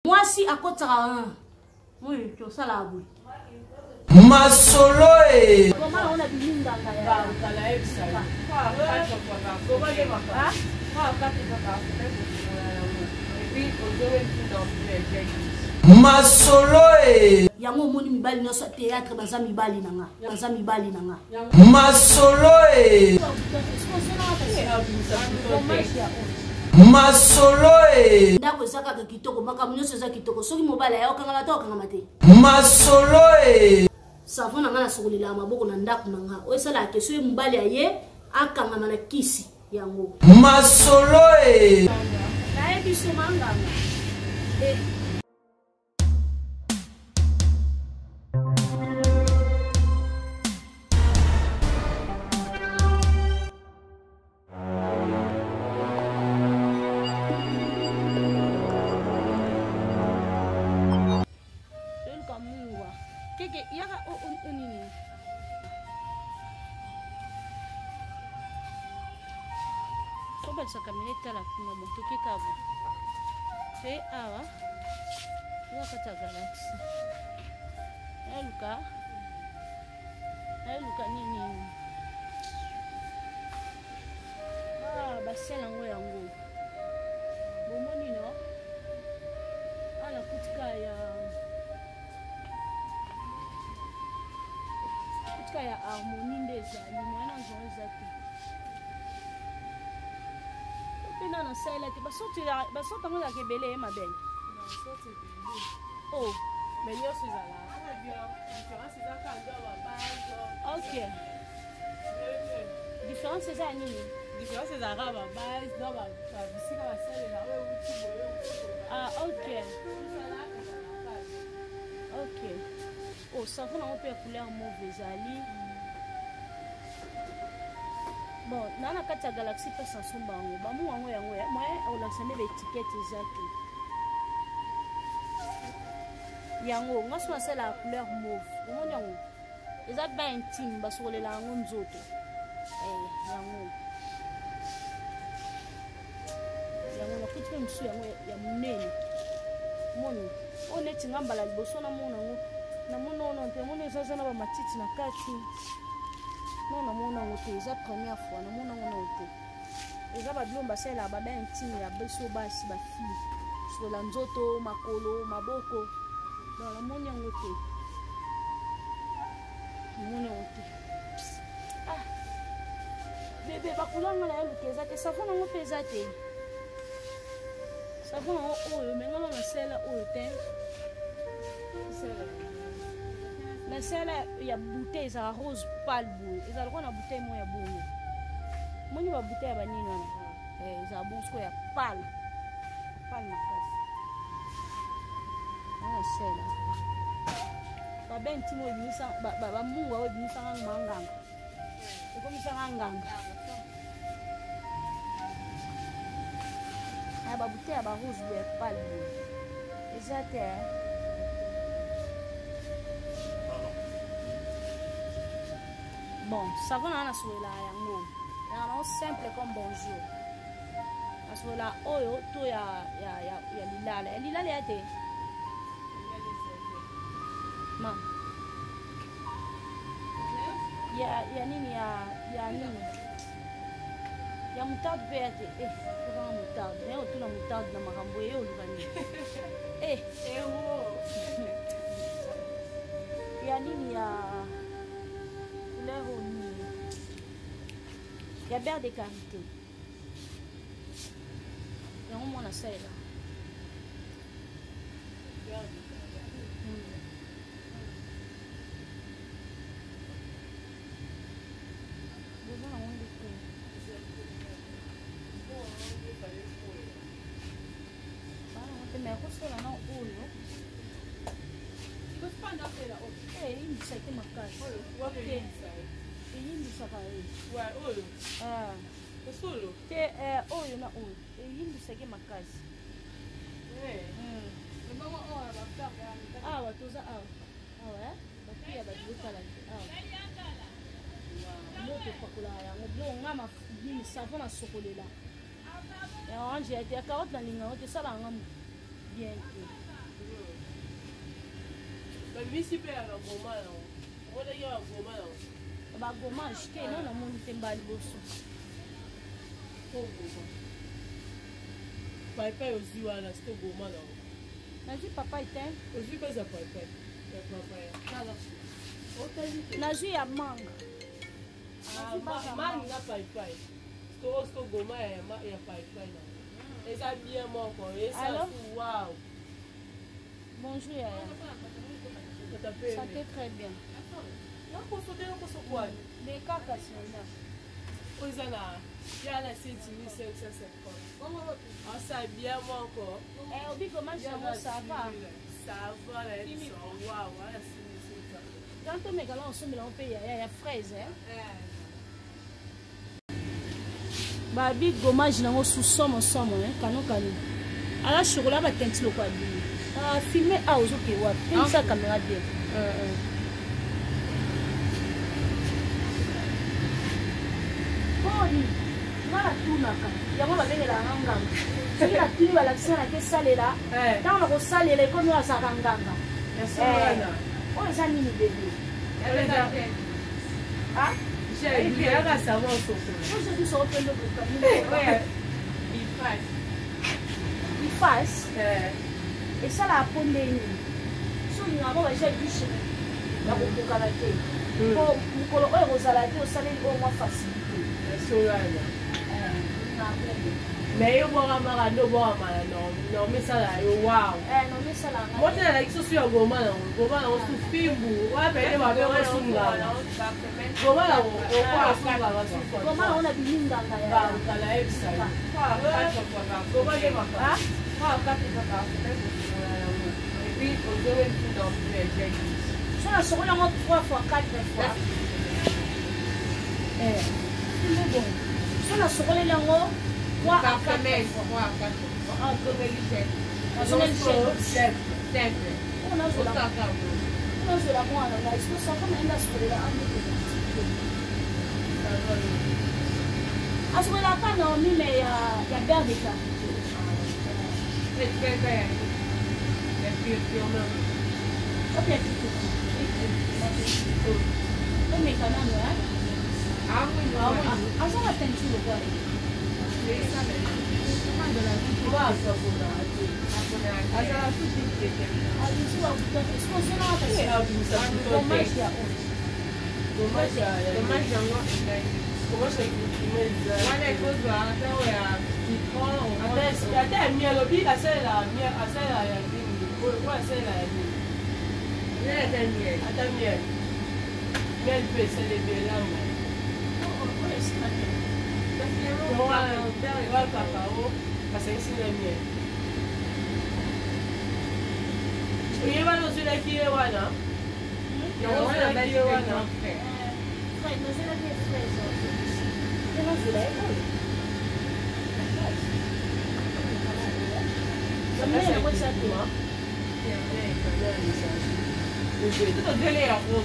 Moi si à côté oui, tu ça la boule. Ma solo et Comment on a dit ma solo et yango moni mibali no sa théâtre baza mibali nanga. ma solo et ma solo et ndako ezaka ka kitoko makambo nyonso eza kitoko soki mobali ayokanga mate okanga mate ma solo et savon nanga na sokolela maboko na ndako nanga oyo esala keso ye mobali aye akangama na kisi yango ma solo et nayebi so manganga sa caminhonete lá com uma moto que cabo fe awa wakata galaxy eluka nini basela ngo yango bomoni no ala kutika ya harmonie ndezali mwana nzongo ezaki pena na sala te basoti ngo la kebele ma belle oh mais yo c'est là différence c'est ça quand on va base OK différence c'est ça nini différence c'est ça va base non va bisika va sala là ouais uti boyo ah OK oh ça va on peut couleur mauve ezali bon nana kati ya galaxy pe sansomba yango bamu yango moye olakisa nde baetikete ezaki yango ngaso nasala ya couleur mauve omoni yango eza ba intime basokolela yango nzoto yango nakuti mpe mosu yango ya monene moni oyo neti nga mbala liboso namona yango namona ono mpe moni ezaza na bamatiti na kati non namona yango te eza première fois namona yango nao te eza babilo basalela baba intime ya biso basi bafille sokola nzoto makolo maboko donc namoni yango te bebe bakulanga na yaluka eza te savon nango mpe eza te savon nango oyo mengana na sela oyo te na sela ya bouteille ezala rose pale boye ezala lokola na bouteille mo ya boye moni ba bouteille ya banini wana ezala bon siko ya pale makasi na sela babe ntimo ebimisa bamungu oyo ebimisanga nganga ekomisanga nganga aya babouteille ya barose boye ya pale boye eza te bon savon nanga nasokolela yango yango simple comme bonjour nasokolela oyo to ya lilala ya te ma ya nini ya nini ya moutarde mpe ya te tokanga moutarde naye otuna moutarde na makambo eye oluka nini ya nini ya couleur nini ya beurre de karité yango mwana saela mais kosola na oyo eyimbisaki makasi eyimbisaka te oyo na oyo eyimbisaki makasi awa toza awa bakuya bazokala te awa moto pakolaka yango biloko nga nini savon nasokolela ya orange ya te ya carotte na linga ngo te esalaka nga bien te bagomage te no namoni te mba liboso paipai ozwi wana sito goma nango nazwi papai te ozwi mpeza paipai ya papai nazwi ya manga mani na paipai sito goma ya paipai nango eza bien moko esala wow bonjour yaya ça fait très bien mais kaka sina oza na yana 7550 asa bien moko obi comment ça va ça va wow quand on megala ensemble on paye ya fraise babi gommage nango sous somme kano ala chocolat ba tenti lo kwa bi filmer ozoke wapi pensa caméra bien poni ngala tunaka yango babengelanga nganga soki natuni balakisa nake esalela ntango nakosalela ekomi azaka nganga oyo eza nini bebe ozobisoopende ifas esalaka mpo ndeni solingango baja bishe nakokokana te po mokolo oyo kozala te osaleli oyo mwa facilité mais yo bokamaka nde obokamana na omesala yo wow motela na kiso su ya goma nango su fimbu wapele babe osungana goma nango okwasungaka goma nango na bilinganga yakala ebisa goma nde maka so nasokola yango 3 fois 4 fois bon so nasokoleli yango 3 à 4 fois nazola mwana nga esikosaka naenda asokolela asokolelaka na mime ya berdeka omekanano azala teinture kwa ata ya miel obi asalela ya nini oyo asalela ya nini ata miel mpe esaleli elamba kakao basangisi na miel oyebana ozwelaki ye wana yango ozwelaki ye wana tutodele yango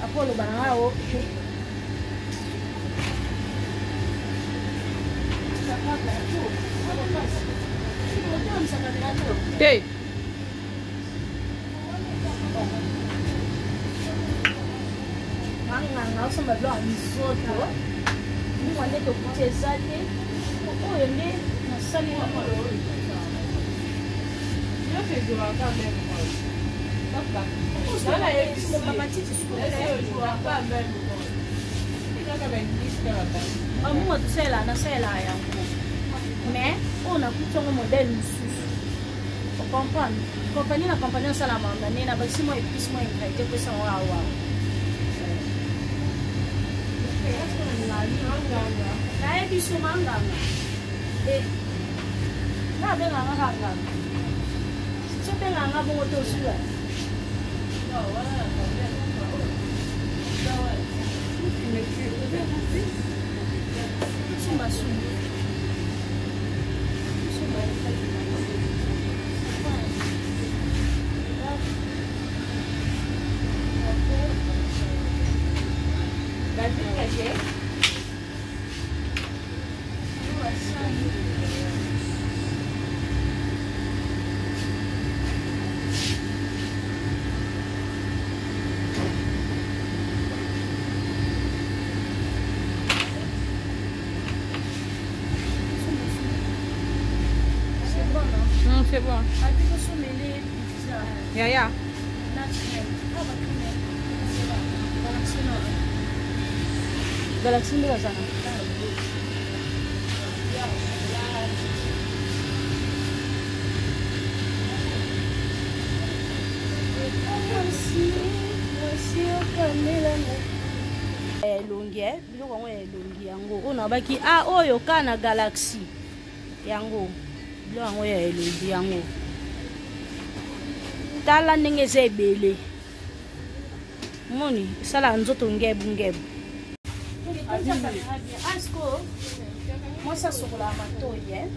apolo banao Hey. Nganga usamba lo misoto. Mwana to kuchezate. Oyo nde nasali wa molo. Yote jua kama mko. Papa. Sana yesu mama titi sukule. Jua kama mko. Ndaka bendisika baba. Amu tsela na sela yangu. Mais on a kutongo modèle mususu. On comprend. Compagnie na compagnie sala mama nena basi mo épice mo ingrédient ko sa wa wa. Kaya biso manganga. Na benga nganga. So benga ngabo mo to sula. bon. Yeah. Galaxy ndio sana. Elongi biloko yango elongi yango ona baki oyo kana Galaxy yango biloko yango ya elongi yango tala ndenge eza ebele moni sala nzoto ngebu asko mwasi sokola matoyi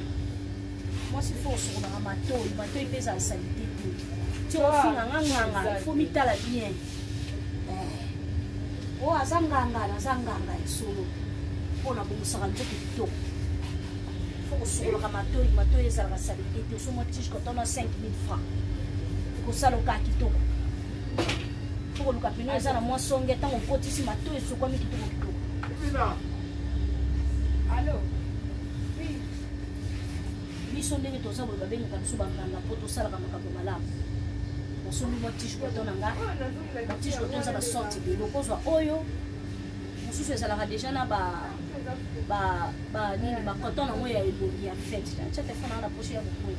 mwasi fo sokola matoyi pesa salite tu ofinga nganga fo mitala bien azanganga esolo mpona bongosaka nzoto kitoko fo kosokolaka matoyi ezalaka salite te osomwa tige kotona 5000 francs kosala okaa kitoko fo koluka peno eza na mwa songe ntango okotisi matoyi esokwami kitoko biso ndenge toza boye babengaka biso banganga mpo tosalaka makambo malamu nasombi mwa tige koton na nga batige koton eza basorti belo kozwa oyo mosusu ezalaka deja na nini bacoton nango ya elongi ya fete tia telefone anga na poche ya mokwei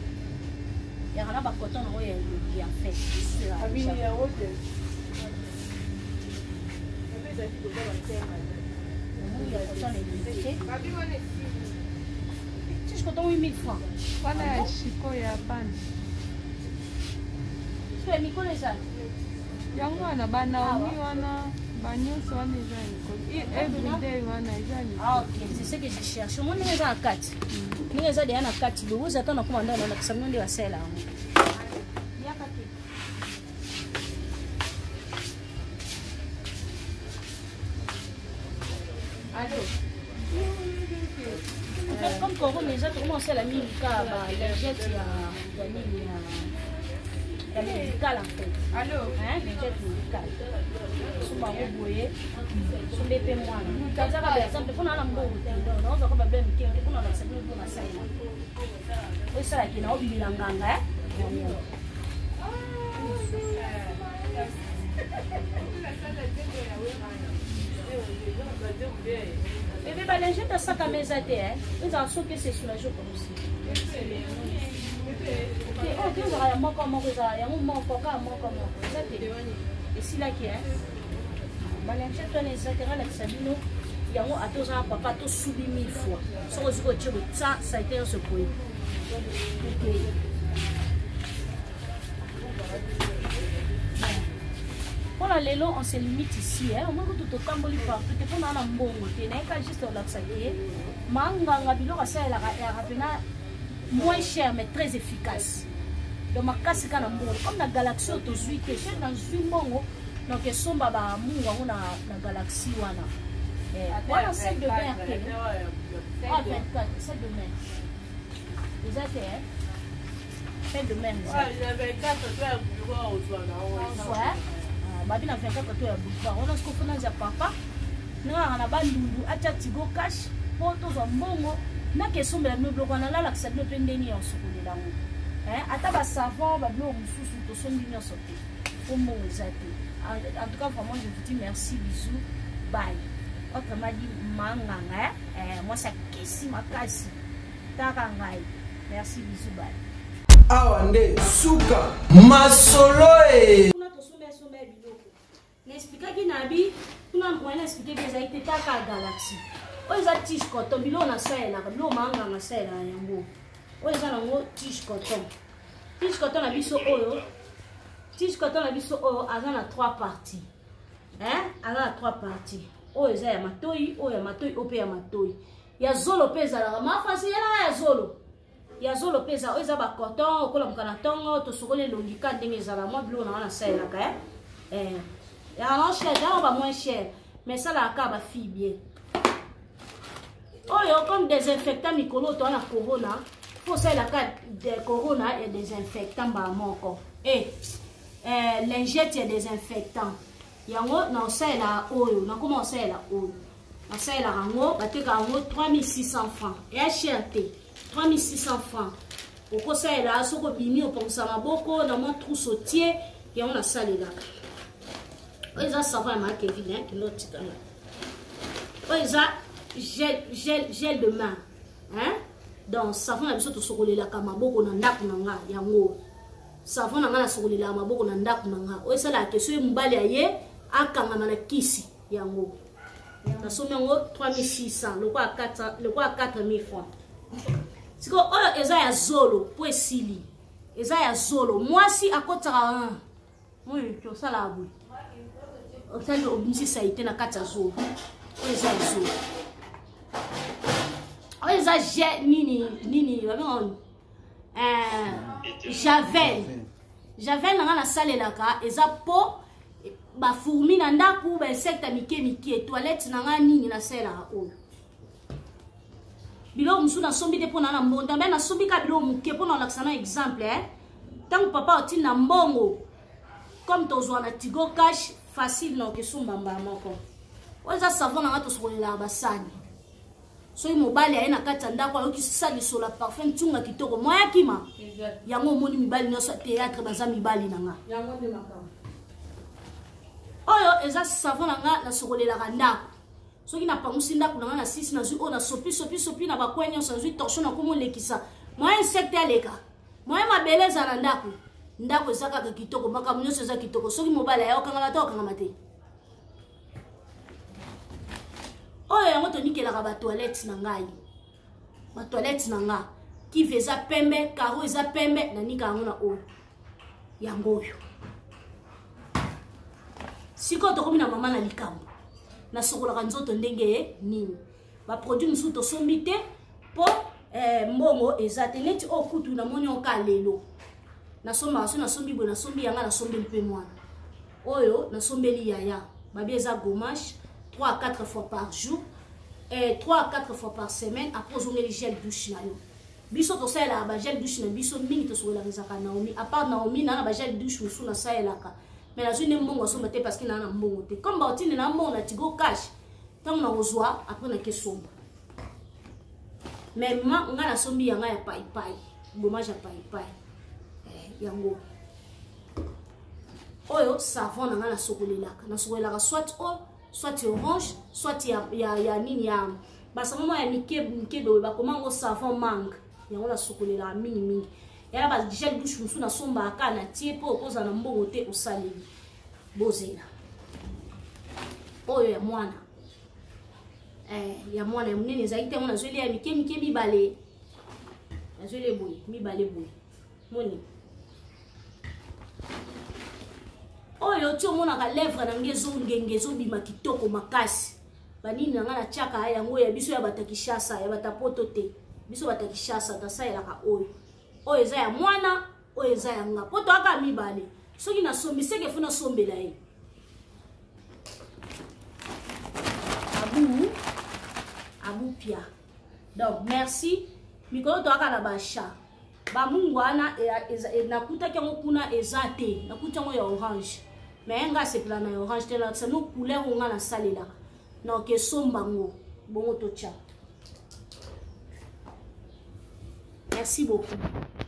yaka na bacoton nango ya elongi ya fete tige koton 8000 francs wana ya shiko ya bana mikolo ezali yango wana banaomi wana banyonso wana eza likolo everyday wana eza likolo c'est ce que je cherche omoni ndenge eza na kati ndenge eza deya na kati lobuzi ata nakoma nde nalakisa bino nde basala yango yaka te comme corone eza tokomosala mingi ka balingete ya nini ya médical en fait. Allô? Hein? Budget médical. Sumba ngoboye. Sumbe pe mwana. Kaza ka par exemple kuna na mbogo te. Non, on va pas bien mkingi kuna na sabu kuna saina. Esa la kina obibila nganga Bébé balingette à sac à mesa te hein. Ils en sont que c'est soulagé comme aussi. Ok, on va moko ça, ya moko ka moko ça te et si là qui est balingette on est zatera la sabino yango atoza papa to subi 1000 fois so oziko tshebo ça a été ce point. OK. Pour la lelo on se limite ici hein, on va tout tamboli partout te pona na mbongo te na ka juste la saké manga ngabilo ka sa la rapena moins cher mais très efficace. Donc ma casse kana mbongo comme la Galaxy auto zuite c'est dans une mbongo donc somba ba mungu na Galaxy wana voilà celle de mer te 24 celle de mer vous êtes celle de mer il avait 4 toi boulevard au soir ouais babi na 24 toi ya boulevard on a ce qu'on fait dans papa na na bandundu acha tigo cash poto za mbongo na question de meuble on a là que ça ne peut ndeni en sokolela ngo ata ba savon ba blo mususu to sombi nyonso te comme ezate en tout cas vraiment je vous dis merci bisous bye autrement dit manganga moi ça kesi makasi taka ngai merci bisous bye awande suka masolo kuna to sombe biloko n'expliquer ki nabi kuna mwana expliquer que été taka Galaxy oza tige coton bilo na sala bilo manga na sala yango oza nango tige coton na biso oyo tige coton na biso oyo aza na 3 parties aza na 3 parties oyo eza ya matoyi oyo ya matoyi ope ya matoyi ya zolo pe ezalaka mafasi ya zolo pe eza oyo eza ba coton okola mokana ntongo tosokoli elongi ka ndenge ezala mwa bilo na wana salaka ya non cher yango ba moins cher mais salaka ba fille bien oyo comme désinfectant mikolo to na corona faut ça la carte de corona et désinfectant ba moko lingette et désinfectant yango na sala oyo na comment sala oyo na sala rango bateka rango 3600 francs et cher te 3600 francs okosalela soko bimi opongisa maboko na mwa trousseau tie yango nasalelaka oyo eza savon ya makevin kendo tikanga oyo eza gel de main donc savon na biso tosokolelaka maboko na ndako na nga yango savon na nga nasokolelaka maboko na ndako na nga oyo esalaka ke soki mobali aye akangama na kisi yango nasomi yango 3600 lokwa 4000 francs siko oyo eza ya zolo po esili eza ya zolo mwasi akotaka oyo tosala boye otali obimsisa ite na kati ya zolo oyo eza ya zolo oyo eza nini babenga javel nanga nasalelaka eza po bafourmi na ndako bainsekta mike toilette nanga nini nasalelaka oyo biloko mosusu nasombi te mpona na mbongo mbe nasombi ka biloko moke mpona olakisa na exemple ntango papa otili na mbongo comme tozwa na tigo cash facile na okesomba mbala moko oyo eza savon nanga tosokolelaka basani soki mobali aye na kati ya ndako ayoki salisola parfum ntunga kitoko moya kima yango omoni mibali nyonso ya théâtre baza mibali nanga oyo eza savon nanga nasokolelaka ndako soki napangusi ndako nanga na 6 nazwi oyo nasopi na bakwe nyonso nazwi torsion nakomolekisa moya insecte aleka moya mabele eza na ndako eza kaka kitoko makambo nyonso eza kitoko soki mobali aye okangama te okangama te oyo yango tonikelaka batoilette na ngai batoilette na nga kive eza pembe karo eza pembe nanika yango na oyo yango oyo sikoyo tokomi na mama na likambo nasokolaka nzoto ndenge nini baproduit mosusu tosombi te mpo mbongo eza te neti oyo kutu namoni oka lelo nasombaka so nasombi boye nasombi yanga nasombeli mpe mwana oyo nasombeli yaya babi eza gommage 3 à 4 fois par jour et 3 à 4 fois par semaine après ozongeli gel douche na yo biso tosalelaka bagel douche na biso mingi tosokolaka ezaka Naomi à part Naomi na bagel douche mosusu nasalelaka mais nazwi nde mbongo asomba te parce que naa na mbongo te comme baotinde na mbongo na tigo cash ntango na kozwa après nakesomba mais nga nasombi yanga ya paipai gommage ya paipai yango oyo savon nanga nasokolelaka soit orange soit ya nini ya basavon ya mike boye bakomango savon mangue yango nasokolelaka mingi yala bagel douche mosusu nasombaka na tie mpo okoza na mbongo te osaleli bozela oyo ya mwana ya monene ezali te ngo nazweli ya mike mibale nazweli boye mibale boye moni oyo ti omonaka lèvre na nge ezongenge ezobima kitoko makasi banini nanga na tiaka yango ya biso ya batakishasa ya batapoto te biso batakishasa tasalelaka oyo eza ya mwana oyo eza ya nga po toaka mibale soki nasombi seke fo nasombela ye abu pia donc merci mikolo toaka na basha bamungu wana nakutaki yango kuna eza te nakuti yango ya orange mais nga sepela na orange te lakisa no couleur nga nasalelaka na okesombango bongo totia merci beaucoup.